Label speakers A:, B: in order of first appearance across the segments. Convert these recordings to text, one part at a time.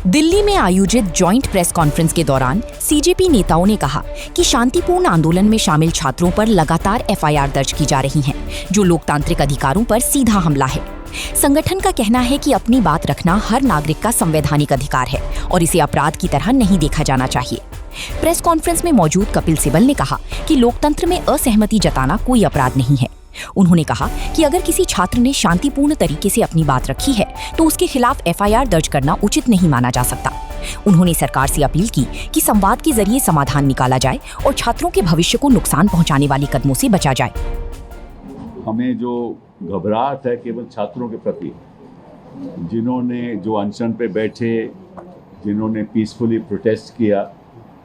A: दिल्ली में आयोजित joint press conference के दौरान सीजेपी नेताओं ने कहा कि शांतिपूर्ण आंदोलन में शामिल छात्रों पर लगातार एफआईआर दर्ज की जा रही हैं, जो लोकतांत्रिक अधिकारों पर सीधा हमला है। संगठन का कहना है कि अपनी बात रखना हर नागरिक का संवैधानिक अधिकार है और इसे अपराध की तरह नहीं देखा जाना चाहिए। प्रेस कॉन्फ्रेंस में मौजूद कपिल सिब्बल ने कहा कि लोकतंत्र में असहमति जताना कोई अपराध नहीं है। उन्होंने कहा कि अगर किसी छात्र ने शांतिपूर्ण तरीके से अपनी बात रखी है तो उसके खिलाफ एफआईआर दर्ज करना उचित नहीं माना जा सकता। उन्होंने सरकार से अपील की कि संवाद के जरिए समाधान निकाला जाए और छात्रों के भविष्य को नुकसान पहुंचाने वाले कदमों से बचा जाए।
B: हमें जो घबराहट है केवल छात्रों के प्रति, जिन्होंने जो अनशन पे बैठे, जिन्होंने पीसफुली प्रोटेस्ट किया,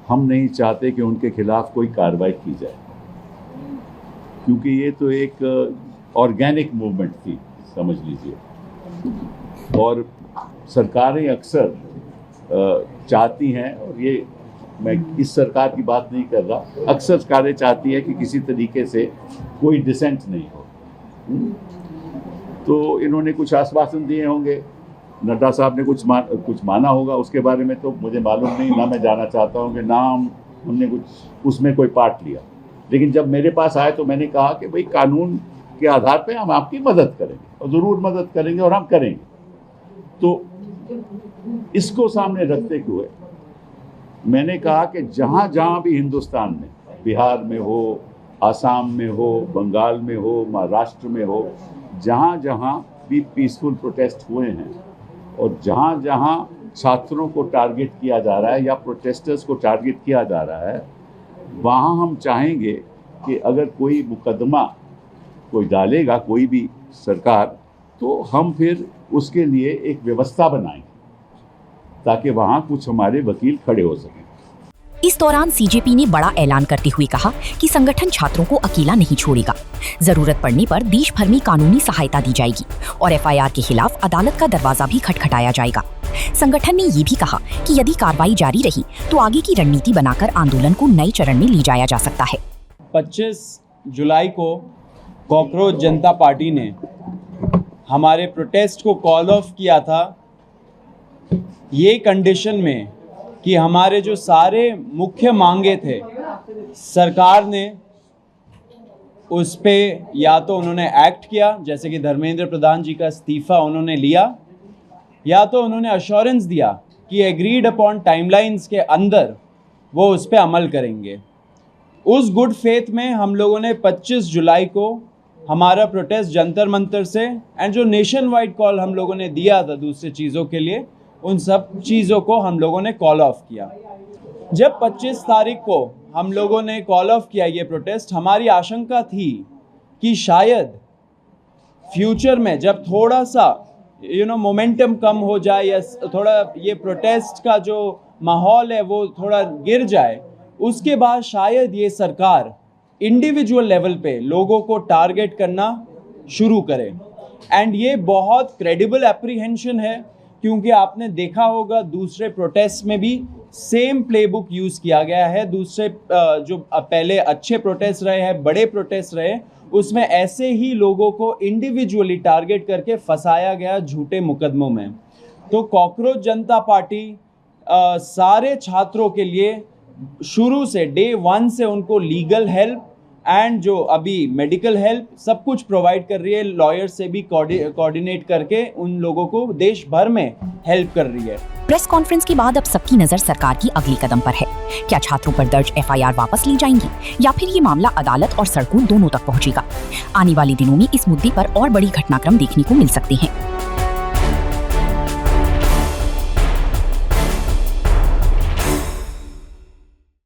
B: हम नहीं चाहते कि उनके खिलाफ कोई कार्रवाई की जाए, क्योंकि ये तो एक ऑर्गेनिक मूवमेंट थी, समझ लीजिए। और सरकारें अक्सर चाहती हैं, और ये मैं इस सरकार की बात नहीं कर रहा, अक्सर सरकारें चाहती हैं कि किसी तरीके से कोई डिसेंट नहीं हो। तो इन्होंने कुछ आश्वासन दिए होंगे, नड्डा साहब ने कुछ माना होगा, उसके बारे में तो मुझे मालूम नहीं, ना मैं जाना चाहता हूँ कि ना हमने कुछ उसमें कोई पार्ट लिया। लेकिन जब मेरे पास आए तो मैंने कहा कि भाई कानून के आधार पे हम आपकी मदद करेंगे, और ज़रूर मदद करेंगे और हम करेंगे। तो इसको सामने रखते हुए मैंने कहा कि जहाँ जहाँ भी हिंदुस्तान में, बिहार में हो, आसाम में हो, बंगाल में हो, महाराष्ट्र में हो, जहाँ जहाँ भी पीसफुल प्रोटेस्ट हुए हैं और जहाँ जहाँ छात्रों को टारगेट किया जा रहा है या प्रोटेस्टर्स को टारगेट किया जा रहा है, वहाँ हम चाहेंगे कि अगर कोई मुकदमा कोई डालेगा कोई भी सरकार, तो हम फिर उसके लिए एक व्यवस्था बनाएंगे ताकि वहाँ कुछ हमारे वकील खड़े हो सकें।
A: इस दौरान सीजेपी ने बड़ा ऐलान करते हुए कहा कि संगठन छात्रों को अकेला नहीं छोड़ेगा। जरूरत पड़ने पर देश भर में कानूनी सहायता दी जाएगी और एफआईआर के खिलाफ अदालत का दरवाजा भी खटखटाया जाएगा। संगठन ने ये भी कहा कि यदि कार्रवाई जारी रही तो आगे की रणनीति बनाकर आंदोलन को नए चरण में ले जाया जा सकता है।
C: 25 जुलाई को कॉकरोच जनता पार्टी ने हमारे प्रोटेस्ट को कॉल ऑफ किया था, ये कंडीशन में कि हमारे जो सारे मुख्य मांगे थे, सरकार ने उस पे या तो उन्होंने एक्ट किया, जैसे कि धर्मेंद्र प्रधान जी का इस्तीफा उन्होंने लिया, या तो उन्होंने अश्योरेंस दिया कि एग्रीड अपॉन टाइमलाइंस के अंदर वो उस पर अमल करेंगे। उस गुड फेथ में हम लोगों ने 25 जुलाई को हमारा प्रोटेस्ट जंतर मंतर से एंड जो नेशन वाइड कॉल हम लोगों ने दिया था दूसरी चीज़ों के लिए, उन सब चीज़ों को हम लोगों ने कॉल ऑफ किया। जब 25 तारीख को हम लोगों ने कॉल ऑफ किया ये प्रोटेस्ट, हमारी आशंका थी कि शायद फ्यूचर में जब थोड़ा सा मोमेंटम कम हो जाए या थोड़ा ये प्रोटेस्ट का जो माहौल है वो थोड़ा गिर जाए, उसके बाद शायद ये सरकार इंडिविजुअल लेवल पे लोगों को टारगेट करना शुरू करे। एंड ये बहुत क्रेडिबल एप्रीहेंशन है, क्योंकि आपने देखा होगा दूसरे प्रोटेस्ट में भी सेम प्लेबुक यूज़ किया गया है। दूसरे जो पहले अच्छे प्रोटेस्ट रहे हैं, बड़े प्रोटेस्ट रहे, उसमें ऐसे ही लोगों को इंडिविजुअली टारगेट करके फंसाया गया झूठे मुकदमों में। तो कॉकरोच जनता पार्टी सारे छात्रों के लिए शुरू से डे 1 से उनको लीगल हेल्प एंड जो अभी मेडिकल हेल्प सब कुछ प्रोवाइड कर रही है। लॉयर से भी कोऑर्डिनेट करके उन लोगों को देश भर में हेल्प कर रही है।
A: प्रेस कॉन्फ्रेंस के बाद अब सबकी नजर सरकार की अगले कदम पर है। क्या छात्रों पर दर्ज एफआईआर वापस ली जाएंगी या फिर ये मामला अदालत और सड़कों दोनों तक पहुंचेगा? आने वाले दिनों में इस मुद्दे पर और बड़ी घटनाक्रम देखने को मिल सकते हैं।